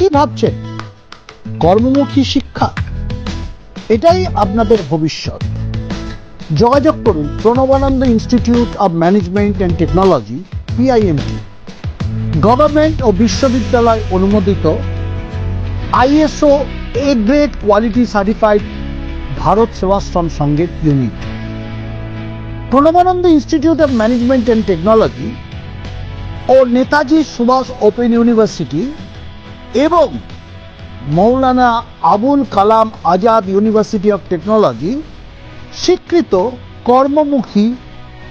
কি ভাবছেন? কর্মমুখী শিক্ষা, এটাই আপনাদের ভবিষ্যৎ। যোগাযোগ করুন Pranabananda institute of management and technology, PIMT, government ও বিশ্ববিদ্যালয় অনুমোদিত, ISO A grade quality certified Bharat Sevashram Sangha unit. Pranabananda institute of management and technology ও নেতাজি সুভাষ ওপেন ইউনিভার্সিটি এবং Maulana Abul Kalam Azad university of technology স্বীকৃত কর্মমুখী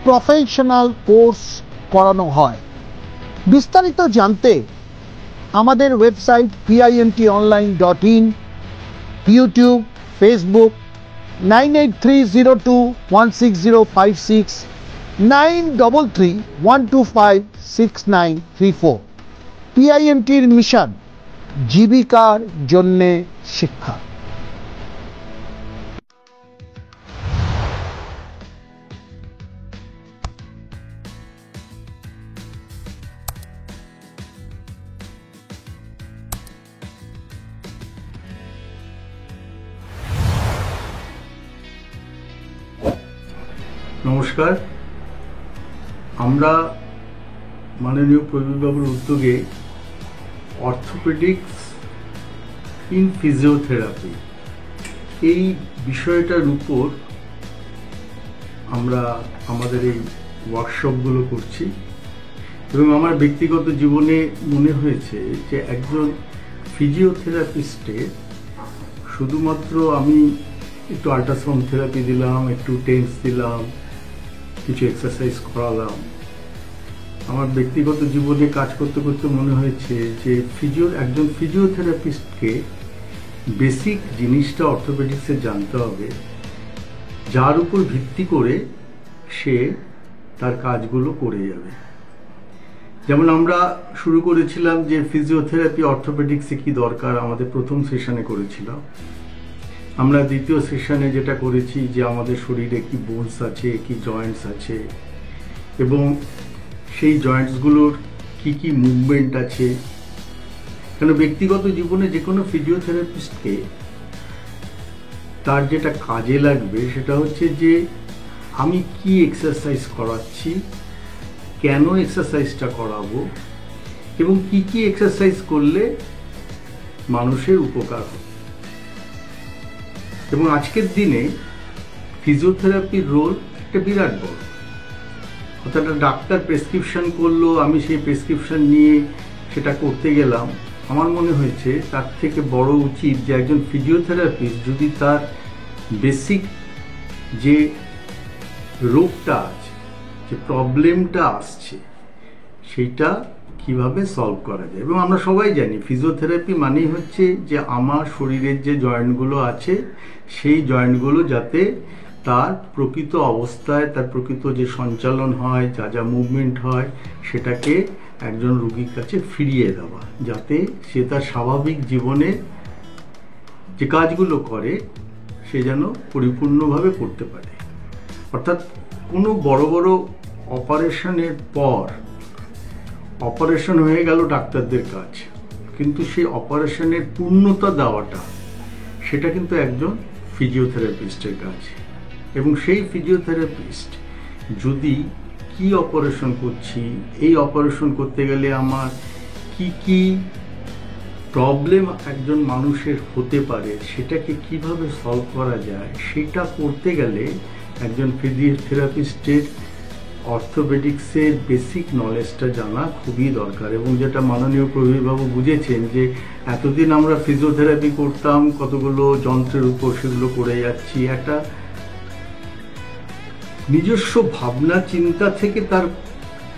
প্রফেশনাল কোর্স করানো হয়। বিস্তারিত জানতে আমাদের ওয়েবসাইট PIMTonline.in, ইউটিউব, ফেসবুক 9830216056, 9331256934। PIMTর মিশন জীবিকার জন্যে শিক্ষা। নমস্কার, আমরা মাননীয় প্রবীরবাবুর উদ্যোগে অর্থোপেডিক্স ইন ফিজিওথেরাপি এই বিষয়টার উপর আমরা আমাদের এই ওয়ার্কশপগুলো করছি এবং আমার ব্যক্তিগত জীবনে মনে হয়েছে যে একজন ফিজিওথেরাপিস্টের শুধুমাত্র আমি একটু আল্ট্রাসাউন্ড থেরাপি দিলাম, একটু টেন্স দিলাম, কিছু এক্সারসাইজ করালাম, আমার ব্যক্তিগত জীবনে কাজ করতে করতে মনে হয়েছে যে একজন ফিজিওথেরাপিস্টকে বেসিক জিনিসটা অর্থোপেডিক্সে জানতে হবে, যার উপর ভিত্তি করে সে তার কাজগুলো করে যাবে। যেমন আমরা শুরু করেছিলাম যে ফিজিওথেরাপি অর্থোপেডিক্সে কি দরকার, আমাদের প্রথম সেশনে করেছিলাম। আমরা দ্বিতীয় সেশনে যেটা করেছি যে আমাদের শরীরে কি বোনস আছে, কি জয়েন্টস আছে এবং সেই জয়েন্টসগুলোর কি কি মুভমেন্ট আছে। কেন ব্যক্তিগত জীবনে যে কোনো ফিজিওথেরাপিস্টকে তার যেটা কাজে লাগবে সেটা হচ্ছে যে আমি কি এক্সারসাইজ করাচ্ছি, কেন এক্সারসাইজটা করাবো এবং কি কি এক্সারসাইজ করলে মানুষের উপকার হবে। এবং আজকের দিনে ফিজিওথেরাপির রোল একটা বিরাট বড়। অর্থাৎ ডাক্তার প্রেসক্রিপশন করলো, আমি সেই প্রেসক্রিপশন নিয়ে সেটা করতে গেলাম। আমার মনে হয়েছে তার থেকে বড় উচিত যে একজন ফিজিওথেরাপিস্ট যদি তার বেসিক যে রোগটা আছে, যে প্রবলেমটা আসছে, সেইটা কিভাবে সলভ করা যায়। এবং আমরা সবাই জানি ফিজিওথেরাপি মানেই হচ্ছে যে আমার শরীরের যে জয়েন্টগুলো আছে সেই জয়েন্টগুলো যাতে তার প্রকৃত অবস্থায়, তার প্রকৃত যে সঞ্চালন হয়, যা যা মুভমেন্ট হয়, সেটাকে একজন রোগীর কাছে ফিরিয়ে দেওয়া, যাতে সে তার স্বাভাবিক জীবনে যে কাজগুলো করে সে যেন পরিপূর্ণভাবে করতে পারে। অর্থাৎ কোনো বড় বড় অপারেশনের পর, অপারেশন হয়ে গেল ডাক্তারদের কাজ, কিন্তু সেই অপারেশনের পূর্ণতা দেওয়াটা সেটা কিন্তু একজন ফিজিওথেরাপিস্টের কাজ। এবং সেই ফিজিওথেরাপিস্ট যদি কি অপারেশন করছি, এই অপারেশন করতে গেলে আমার কি কি প্রবলেম একজন মানুষের হতে পারে, সেটাকে কিভাবে সলভ করা যায়, সেটা করতে গেলে একজন ফিজিওথেরাপিস্টের অর্থোপেডিক্সের বেসিক নলেজটা জানা খুবই দরকার। এবং যেটা মাননীয় প্রবীরবাবু বুঝেছেন যে এতদিন আমরা ফিজিওথেরাপি করতাম কতগুলো যন্ত্রের উপর, সেগুলো করে যাচ্ছি, একটা নিজস্ব ভাবনা চিন্তা থেকে তার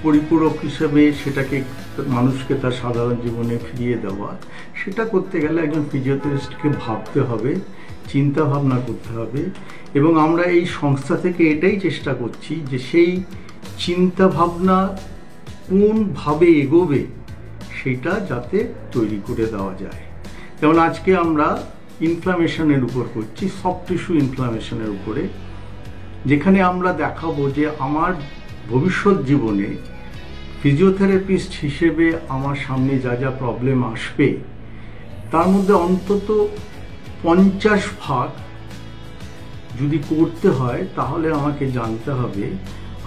পরিপূরক হিসেবে সেটাকে মানুষকে তার সাধারণ জীবনে ফিরিয়ে দেওয়া, সেটা করতে গেলে একজন ফিজিওথেরাপিস্টকে ভাবতে হবে, চিন্তা ভাবনা করতে হবে। এবং আমরা এই সংস্থা থেকে এটাই চেষ্টা করছি যে সেই চিন্তা ভাবনা কোনভাবে এগোবে সেটা যাতে তৈরি করে দেওয়া যায়। যেমন আজকে আমরা ইনফ্লামেশনের উপর করছি, সফট টিস্যু ইনফ্লামেশনের উপরে, যেখানে আমরা দেখাবো যে আমার ভবিষ্যৎ জীবনে ফিজিওথেরাপিস্ট হিসেবে আমার সামনে যা যা প্রবলেম আসবে তার মধ্যে অন্তত 50% যদি করতে হয় তাহলে আমাকে জানতে হবে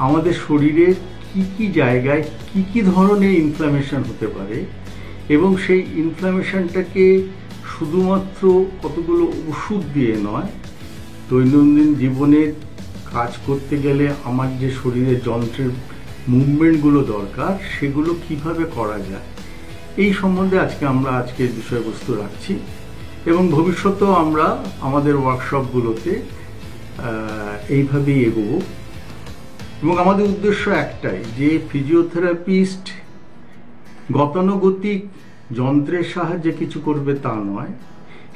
আমাদের শরীরের কি কি জায়গায় কি কি ধরনের ইনফ্ল্যামেশন হতে পারে, এবং সেই ইনফ্ল্যামেশনটাকে শুধুমাত্র কতগুলো ওষুধ দিয়ে নয়, দৈনন্দিন জীবনে কাজ করতে গেলে আমার যে শরীরের যন্ত্রের মুভমেন্টগুলো দরকার সেগুলো কিভাবে করা যায়, এই সম্বন্ধে আমরা আজকের বিষয়বস্তু রাখছি। এবং ভবিষ্যতেও আমরা আমাদের ওয়ার্কশপগুলোতে এইভাবেই এগোবো। এবং আমাদের উদ্দেশ্য একটাই, যে ফিজিওথেরাপিস্ট গতানুগতিক যন্ত্রের সাহায্যে কিছু করবে তা নয়,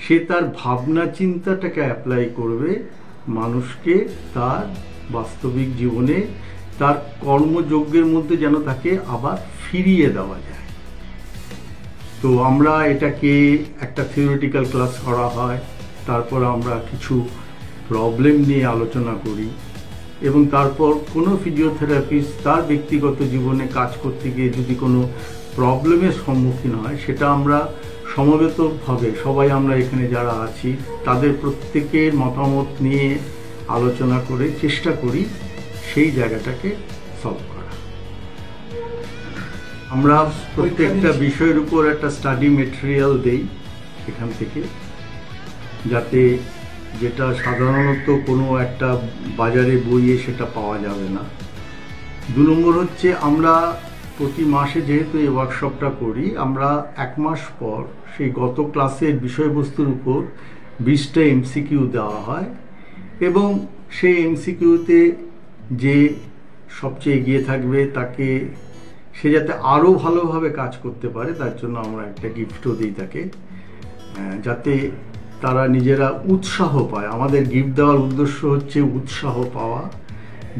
সে তার ভাবনা চিন্তাটাকে অ্যাপ্লাই করবে মানুষকে তার বাস্তবিক জীবনে তার কর্মযজ্ঞের মধ্যে যেন তাকে আবার ফিরিয়ে দেওয়া যায়। তো আমরা এটাকে একটা থিওরিটিক্যাল ক্লাস করা হয়, তারপর আমরা কিছু প্রবলেম নিয়ে আলোচনা করি, এবং তারপর কোনো ফিজিওথেরাপিস্ট তার ব্যক্তিগত জীবনে কাজ করতে গিয়ে যদি কোনো প্রবলেমের সম্মুখীন হয়, সেটা আমরা সমবেতভাবে সবাই আমরা এখানে যারা আছি তাদের প্রত্যেকের মতামত নিয়ে আলোচনা করে চেষ্টা করি সেই জায়গাটাকে সলভ করা। আমরা প্রত্যেকটা বিষয়ের উপর একটা স্টাডি মেটেরিয়াল দেই এখান থেকে, যাতে যেটা সাধারণত কোনো একটা বাজারে বইয়ে সেটা পাওয়া যাবে না। 2 নম্বর হচ্ছে, আমরা প্রতি মাসে যেহেতু এই ওয়ার্কশপটা করি, আমরা 1 মাস পর সেই গত ক্লাসের বিষয়বস্তুর উপর 20টা এমসিকিউ দেওয়া হয়, এবং সেই এমসিকিউতে যে সবচেয়ে এগিয়ে থাকবে তাকে, সে যাতে আরও ভালোভাবে কাজ করতে পারে তার জন্য আমরা একটা গিফটও দিই তাকে, যাতে তারা নিজেরা উৎসাহ পায়। আমাদের গিফট দেওয়ার উদ্দেশ্য হচ্ছে উৎসাহ পাওয়া,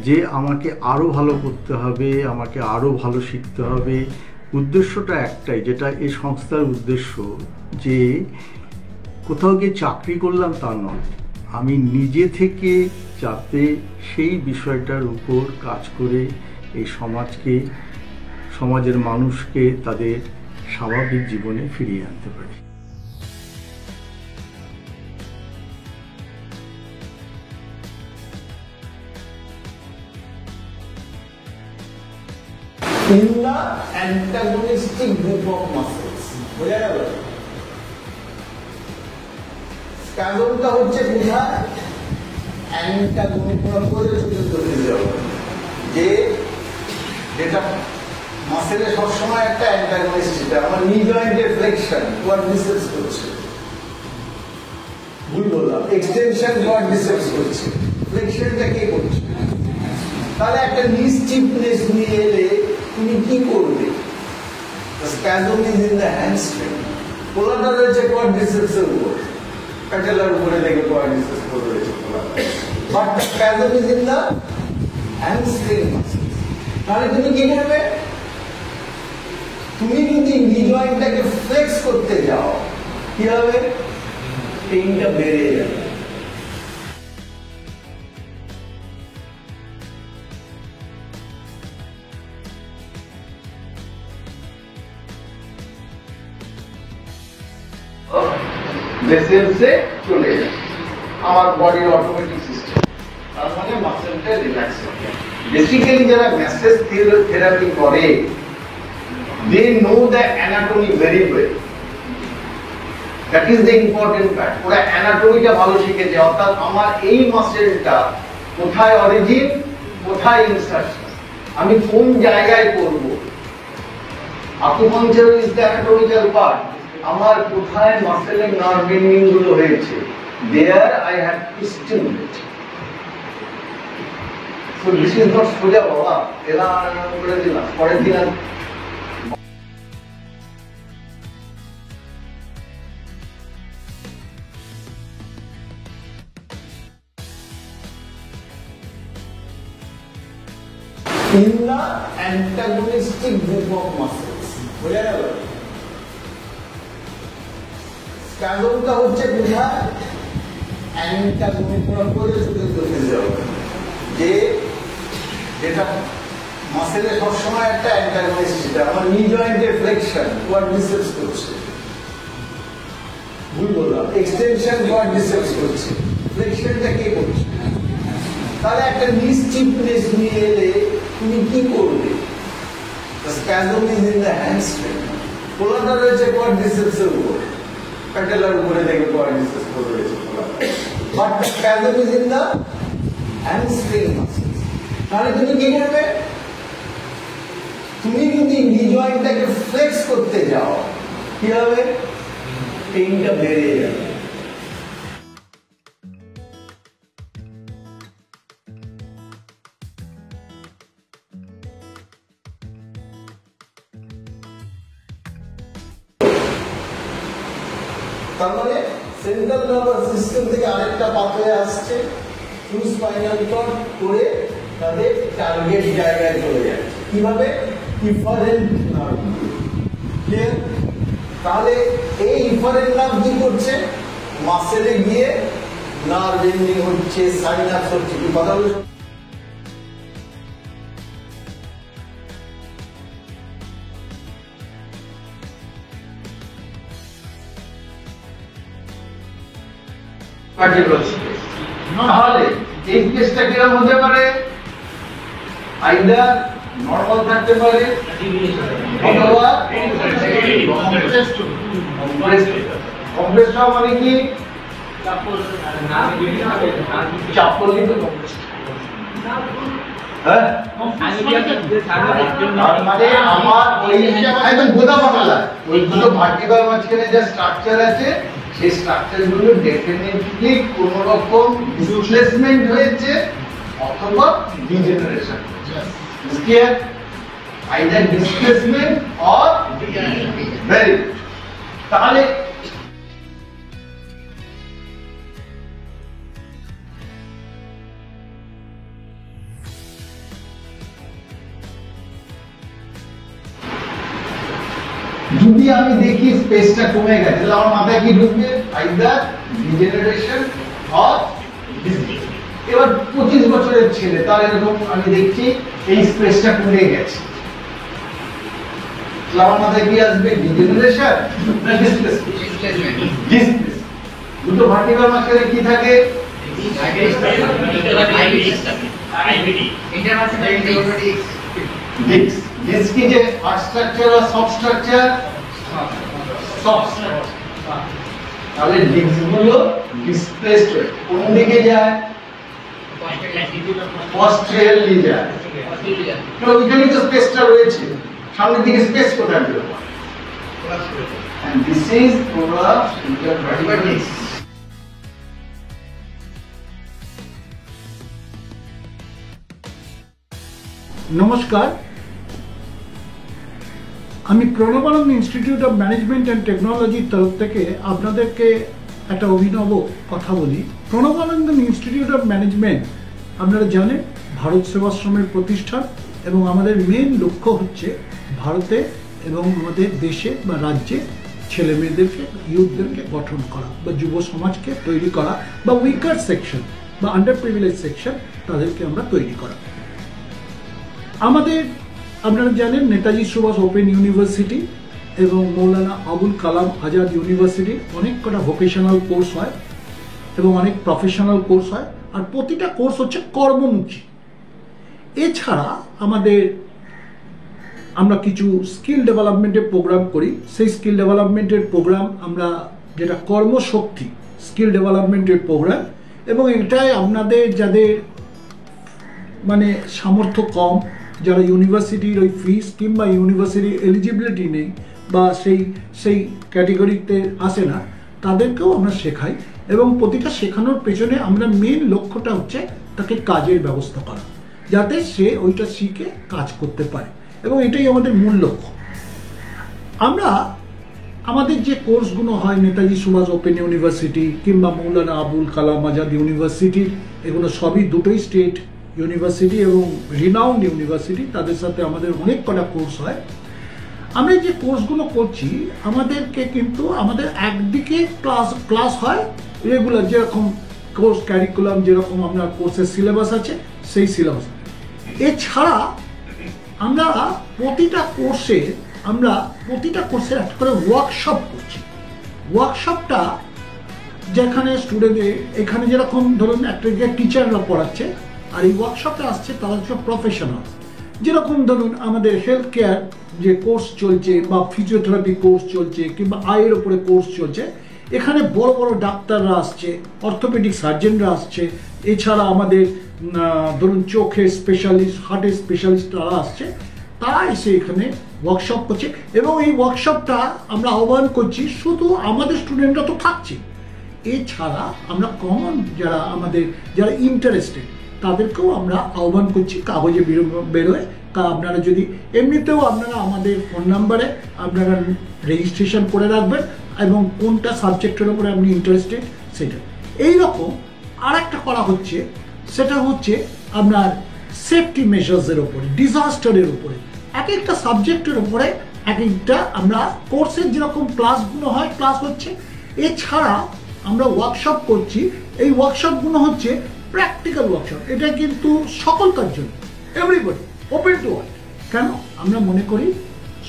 যে আমাকে আরও ভালো করতে হবে, আমাকে আরও ভালো শিখতে হবে। উদ্দেশ্যটা একটাই, যেটা এই সংস্থার উদ্দেশ্য, যে কোথাও গিয়ে চাকরি করলাম তা নয়, আমি নিজে থেকে যাতে সেই বিষয়টার উপর কাজ করে এই সমাজকে, সমাজের মানুষকে তাদের স্বাভাবিক জীবনে ফিরিয়ে আনতে পারি। In the antagonistic group of muscles, বোঝা গেল? স্প্যাজমটা হচ্ছে কোথায়? যেটা মাসেলে সবসময় একটা অ্যান্টাগনিস্ট, যেটা আমার নি জয়েন্টের ফ্লেকশন কোয়াড্রিসেপস করছে, ভুল বললাম, এক্সটেনশন কোয়াড্রিসেপস করছে, ফ্লেকশনটা কে করছে? তাহলে একটা নি স্টিফনেস নিয়ে এলে তুমি কি করবে? Spasm is in the hamstring, পোলাটা রয়েছে কোয়াড্রিসেপসের উপর, প্যাটেলার উপরে দেখে কোয়াড্রিসেপস করে রয়েছে পোলাটা, but the spasm is in the hamstring muscle. তাহলে তুমি কি করবে? তুমি যদি নি জয়েন্টটাকে ফ্লেক্স করতে যাও, কি হবে? পেইনটা বেড়ে যাবে। ভেসেলসে চলে যায় আমার বডির অটোমেটিক সিস্টেম, তার মানে মাসেলটা রিল্যাক্স হবে। বেসিক্যালি যারা ম্যাসেজ থেরাপি করে, they know the anatomy very well, that is the important fact. ওরা অ্যানাটমিটা ভালো শিখেছে, অর্থাৎ আমার এই মাসেলটা কোথায় অরিজিন, কোথায় ইনসার্শন, আমি কোন জায়গায় করব। Acupuncture is the anatomical part, আমার কোথায় মাসেলের নার্ভ এন্ডিং গুলো হয়েছে, there I have to stimulate. So this is not সোজা বাবা, এরা করে দিলাম, পরের দিন in the antagonistic group of muscles, বোঝা গেল? স্প্যাজমটা হচ্ছে কোথায়? যেটা মাসেলে সবসময় একটা অ্যান্টাগনিস্ট, যেটা আমার নি জয়েন্টের ফ্লেকশন কোয়াড্রিসেপস করছে, ভুল বললাম, এক্সটেনশন কোয়াড ডিসেপ্স করছে, ফ্লেক্সনটা কে করছে? তাহলে একটা মিসচিপনেস নিয়ে এলে তুমি কি করবে? Spasm is in the hamstring, পোলাটা রয়েছে কোয়াড্রিসেপসের উপর, প্যাটেলার উপরে দেখে কোয়াড্রিসেপস রয়েছে, but the spasm is in the hamstring muscles. তাহলে তুমি কি করবে? তুমি যদি নি জয়েন্টটাকে ফ্লেক্স করতে যাও, কি হবে? পেইনটা বেড়ে যাবে। তার মানে সেন্ট্রাল নার্ভাস সিস্টেম থেকে আরেকটা পাথওয়ে আসছে, থ্রু স্পাইনাল কর্ড করে তাদের টার্গেট জায়গায় চলে যাচ্ছে। কিভাবে? Efferent nerve. ক্লিয়ার? তাহলে এই ইফারেন্ট নার্ভ কি করছে? মাসেলে গিয়ে নার্ভ এন্ডিং হচ্ছে, সাইনাপস হচ্ছে। কি কথা বলছো? তাহলে এই কেসটা কিরকম হতে পারে? আইদার নরমাল থাকতে পারে অথবা কমপ্রেস হওয়া মানে কি? চাপ করলে তো কমপ্রেস। হ্যাঁ, মানে আমার ওই একদম গোদা বাংলা, ওই দুটো ভার্টিকাল মাঝখানে যা স্ট্রাকচার আছে, সেই স্ট্রাকচারগুলো ডেফিনেটলি কোন রকম ডিসপ্লেসমেন্ট হয়েছে অথবা degeneration. Clear? Either displacement or very. তাহলে যদি আমি দেখি স্পেসটা কমে গেছে, তাহলে আমার মাথায় কি ঢুকবে? Either degeneration or disease. এবার 25 বছরের ছেলে, তার এরকম আমি দেখছি এই স্পেসটা কমে গেছে, তাহলে আমার মাথায় কি আসবে? ডিজেনারেশন না ডিসপ্লেসমেন্ট? ডিসপ্লেসমেন্ট। দুটো ভার্টিকাল মাঝখানে কি থাকে? ডিস্ক। ডিস্ক কি যে হার্ড স্ট্রাকচার আর সফট স্ট্রাকচার? Soft structure. তাহলে ডিস্কগুলো ডিসপ্লেসড হয়ে কোন দিকে যায়? পস্টেরিয়রলি যায়। তো ওইখানে তো স্পেসটা রয়েছে, সামনের দিকে স্পেস কোথায় পেল? and this is prolapse intervertebral disc. নমস্কার, আমি Pranabananda institute of management and টেকনোলজির তরফ থেকে আপনাদেরকে একটা অভিনব কথা বলি। প্রণবানন্দ ইনস্টিটিউট অফ ম্যানেজমেন্ট আপনারা জানেন ভারত সেবাশ্রমের প্রতিষ্ঠান, এবং আমাদের মেন লক্ষ্য হচ্ছে ভারতে এবং আমাদের দেশে বা রাজ্যে ছেলে মেয়েদেরকে, ইউথদেরকে গঠন করা বা যুব সমাজকে তৈরি করা, বা উইকার সেকশন বা আন্ডার প্রিভিলেজ সেকশন তাদেরকে আমরা তৈরি করা। আমাদের আপনারা জানেন নেতাজি সুভাষ ওপেন ইউনিভার্সিটি এবং মৌলানা আবুল কালাম আজাদ ইউনিভার্সিটির অনেক কটা ভোকেশনাল কোর্স হয় এবং অনেক প্রফেশনাল কোর্স হয়, আর প্রতিটা কোর্স হচ্ছে কর্মমুখী। এছাড়া আমরা কিছু স্কিল ডেভেলপমেন্টের প্রোগ্রাম করি। সেই স্কিল ডেভেলপমেন্টের প্রোগ্রাম আমরা যেটা কর্মশক্তি স্কিল ডেভেলপমেন্টের প্রোগ্রাম, এবং এটাই আপনাদের যাদের মানে সামর্থ্য কম, যারা ইউনিভার্সিটির ওই ফিস কিংবা ইউনিভার্সিটির এলিজিবিলিটি নেই বা সেই ক্যাটেগরিতে আসে না, তাদেরকেও আমরা শেখাই। এবং প্রতিটা শেখানোর পেছনে আমরা মেন লক্ষ্যটা হচ্ছে তাকে কাজের ব্যবস্থা করা, যাতে সে ওইটা শিখে কাজ করতে পারে, এবং এটাই আমাদের মূল লক্ষ্য। আমাদের যে কোর্সগুলো হয় নেতাজি সুভাষ ওপেন ইউনিভার্সিটি কিংবা মৌলানা আবুল কালাম আজাদ ইউনিভার্সিটির, এগুলো সবই দুটোই স্টেট ইউনিভার্সিটি এবং রিনাউন্ড ইউনিভার্সিটি, তাদের সাথে আমাদের অনেক কটা কোর্স হয়। আমরা যে কোর্সগুলো করছি আমাদেরকে কিন্তু আমাদের একদিকে ক্লাস হয় রেগুলার, যেরকম কোর্স ক্যারিকুলাম, যেরকম আপনার কোর্সের সিলেবাস আছে সেই সিলেবাস। এছাড়া আমরা প্রতিটা কোর্সের একটা করে ওয়ার্কশপ করছি। ওয়ার্কশপটা যেখানে স্টুডেন্টের এখানে যেরকম ধরুন একটা টিচাররা পড়াচ্ছে, আর এই ওয়ার্কশপে আসছে তারা হচ্ছে প্রফেশনাল। যেরকম ধরুন আমাদের হেলথ কেয়ার যে কোর্স চলছে বা ফিজিওথেরাপি কোর্স চলছে কিংবা আয়ের ওপরে কোর্স চলছে, এখানে বড় বড় ডাক্তাররা আসছে, অর্থোপেডিক সার্জনরা আসছে, এছাড়া আমাদের ধরুন চোখের স্পেশালিস্ট, হার্টের স্পেশালিস্ট তারা আসছে, তারা এসে এখানে ওয়ার্কশপ করছে। এবং এই ওয়ার্কশপটা আমরা আহ্বান করছি, শুধু আমাদের স্টুডেন্টরা তো থাকছে, এছাড়া আমরা কমন যারা ইন্টারেস্টেড তাদেরকেও আমরা আহ্বান করছি কাগজে বেরোয়। তা আপনারা যদি এমনিতেও আপনারা আমাদের ফোন নাম্বারে আপনারা রেজিস্ট্রেশন করে রাখবেন এবং কোনটা সাবজেক্টের উপরে আপনি ইন্টারেস্টেড সেটা। এইরকম আর একটা করা হচ্ছে, সেটা হচ্ছে আপনার সেফটি মেজার্সের উপরে, ডিজাস্টারের উপরে, এক একটা সাবজেক্টের উপরে এক একটা আমরা কোর্সের যেরকম ক্লাসগুলো হয় ক্লাস হচ্ছে, এছাড়া আমরা ওয়ার্কশপ করছি। এই ওয়ার্কশপগুলো হচ্ছে প্র্যাকটিক্যাল ওয়ার্কশপ, এটা কিন্তু সকলকার জন্য, এভরিবডি, ওপেন টু অল। কেন? আমরা মনে করি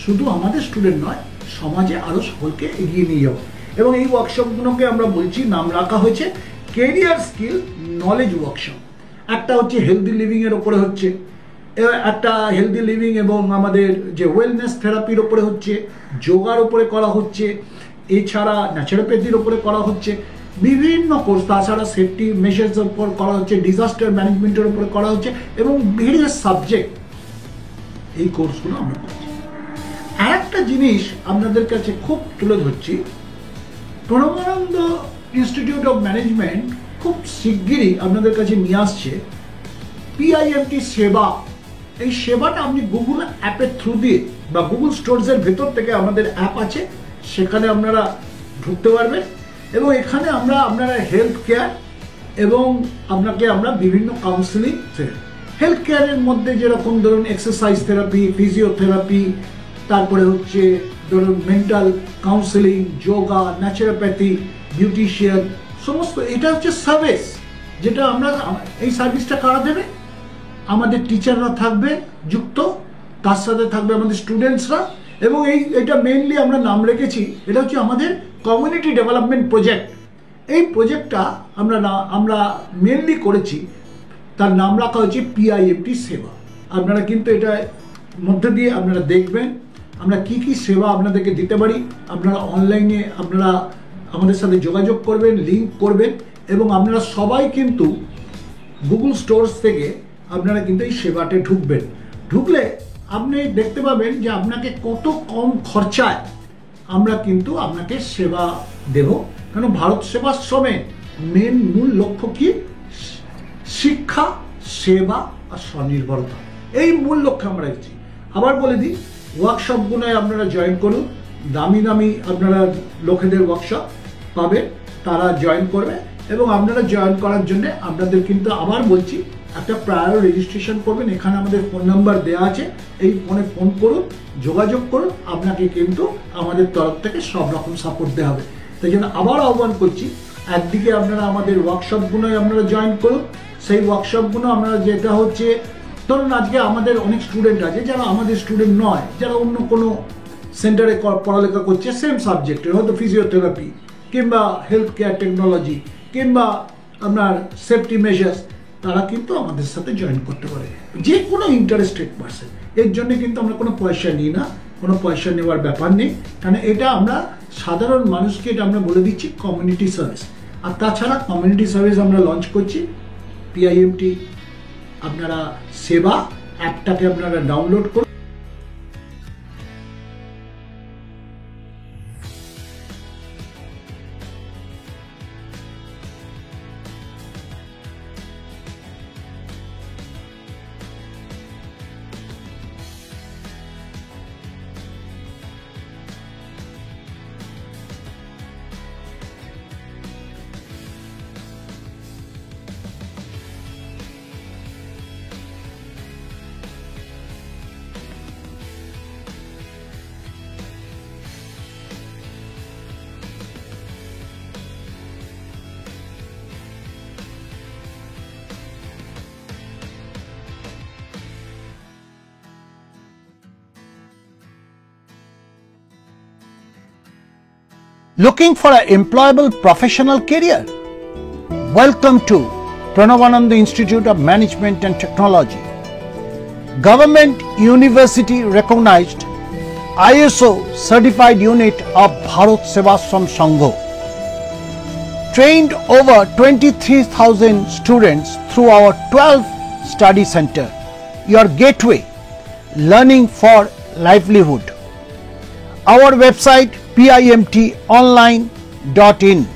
শুধু আমাদের স্টুডেন্ট নয়, সমাজে আরও সকলকে এগিয়ে নিয়ে যাবো। এবং এই ওয়ার্কশপগুলোকে আমরা বলছি, নাম রাখা হয়েছে কেরিয়ার স্কিল নলেজ ওয়ার্কশপ। একটা হচ্ছে হেলদি লিভিংয়ের ওপরে হচ্ছে, একটা হেলদি লিভিং এবং আমাদের যে ওয়েলনেস থেরাপির ওপরে হচ্ছে, যোগার ওপরে করা হচ্ছে, এছাড়া ন্যাচারোপ্যাথির ওপরে করা হচ্ছে, বিভিন্ন কোর্স, তাছাড়া সেফটি মেজার্সের উপর করা হচ্ছে, ডিজাস্টার ম্যানেজমেন্টের উপরে করা হচ্ছে এবং ভেরিয়াস সাবজেক্ট এই কোর্সগুলো আমরা করছি। আর একটা জিনিস আপনাদের কাছে খুব তুলে ধরছি, প্রণবানন্দ ইনস্টিটিউট অফ ম্যানেজমেন্ট খুব শিগগিরই আপনাদের কাছে নিয়ে আসছে পিআইএমটি সেবা। এই সেবাটা আপনি গুগল অ্যাপের থ্রু দিয়ে বা গুগল স্টোরসের ভেতর থেকে আমাদের অ্যাপ আছে, সেখানে আপনারা ঢুকতে পারবেন এবং এখানে আপনারা হেলথ কেয়ার এবং আমরা বিভিন্ন কাউন্সিলিং, হেলথ কেয়ারের মধ্যে যেরকম ধরুন এক্সারসাইজ থেরাপি, ফিজিওথেরাপি, তারপরে হচ্ছে ধরুন mental counselling, yoga, naturopathy, beautician, সমস্ত এটা হচ্ছে সার্ভিস, যেটা আমরা এই সার্ভিসটা কারা দেবে? আমাদের টিচাররা থাকবে যুক্ত, তার সাথে থাকবে আমাদের স্টুডেন্টসরা। এবং এটা মেইনলি আমরা নাম রেখেছি, এটা হচ্ছে আমাদের কমিউনিটি ডেভেলপমেন্ট প্রজেক্ট। এই প্রজেক্টটা আমরা মেইনলি করেছি, তার নাম রাখা হচ্ছে পিআইএমটি সেবা। আপনারা কিন্তু এটা মধ্যে দিয়ে আপনারা দেখবেন আমরা কি কি সেবা আপনাদেরকে দিতে পারি। আপনারা অনলাইনে আপনারা আমাদের সাথে যোগাযোগ করবেন, লিঙ্ক করবেন এবং আপনারা সবাই কিন্তু গুগল স্টোরস থেকে আপনারা কিন্তু এই সেবাতে ঢুকবেন। ঢুকলে আপনি দেখতে পাবেন যে আপনাকে কত কম খরচায় আমরা কিন্তু আপনাকে সেবা দেব। কারণ ভারত সেবাশ্রমের মূল লক্ষ্য কি? শিক্ষা, সেবা আর স্বনির্ভরতা, এই মূল লক্ষ্য আমরা রেখেছি। আবার বলে দিই, ওয়ার্কশপগুলোয় আপনারা জয়েন করুন, দামি দামি আপনারা লোকেদের ওয়ার্কশপ পাবে, তারা জয়েন করবে এবং আপনারা জয়েন করার জন্য আপনাদের কিন্তু আবার বলছি একটা প্রায়র রেজিস্ট্রেশন করবেন। এখানে আমাদের ফোন নাম্বার দেওয়া আছে, এই ফোনে ফোন করুন, যোগাযোগ করুন, আপনাকে কিন্তু আমাদের তরফ থেকে সব রকম সাপোর্ট দেওয়া হবে। তাই জন্য আবার আহ্বান করছি, একদিকে আপনারা আমাদের ওয়ার্কশপগুলোয় আপনারা জয়েন করুন। সেই ওয়ার্কশপগুলো আপনারা, যেটা হচ্ছে ধরুন আজকে আমাদের অনেক স্টুডেন্ট আছে যারা আমাদের স্টুডেন্ট নয়, যারা অন্য কোনো সেন্টারে পড়ালেখা করছে সেম সাবজেক্টের, হয়তো ফিজিওথেরাপি কিংবা হেলথ কেয়ার টেকনোলজি কিংবা আপনার সেফটি মেজার্স, তারা কিন্তু আমাদের সাথে জয়েন করতে পারে, যে কোনো ইন্টারেস্টেড পারসন। এর জন্য কিন্তু আমরা কোনো পয়সা নিই না, কোনো পয়সা নেওয়ার ব্যাপার নেই, কারণ এটা আমরা সাধারণ মানুষকে এটা আমরা বলে দিচ্ছি কমিউনিটি সার্ভিস। আর তাছাড়া কমিউনিটি সার্ভিস আমরা লঞ্চ করছি পিআইএমটি আপনারা সেবা অ্যাপটাকে আপনারা ডাউনলোড করুন। Looking for an employable professional career? Welcome to Pranavananda Institute of Management and Technology. Government University recognized ISO certified unit of Bharat Sevashram Sangha. Trained over 23,000 students through our 12 study center. Your gateway, learning for livelihood. Our website PIMTonline.in.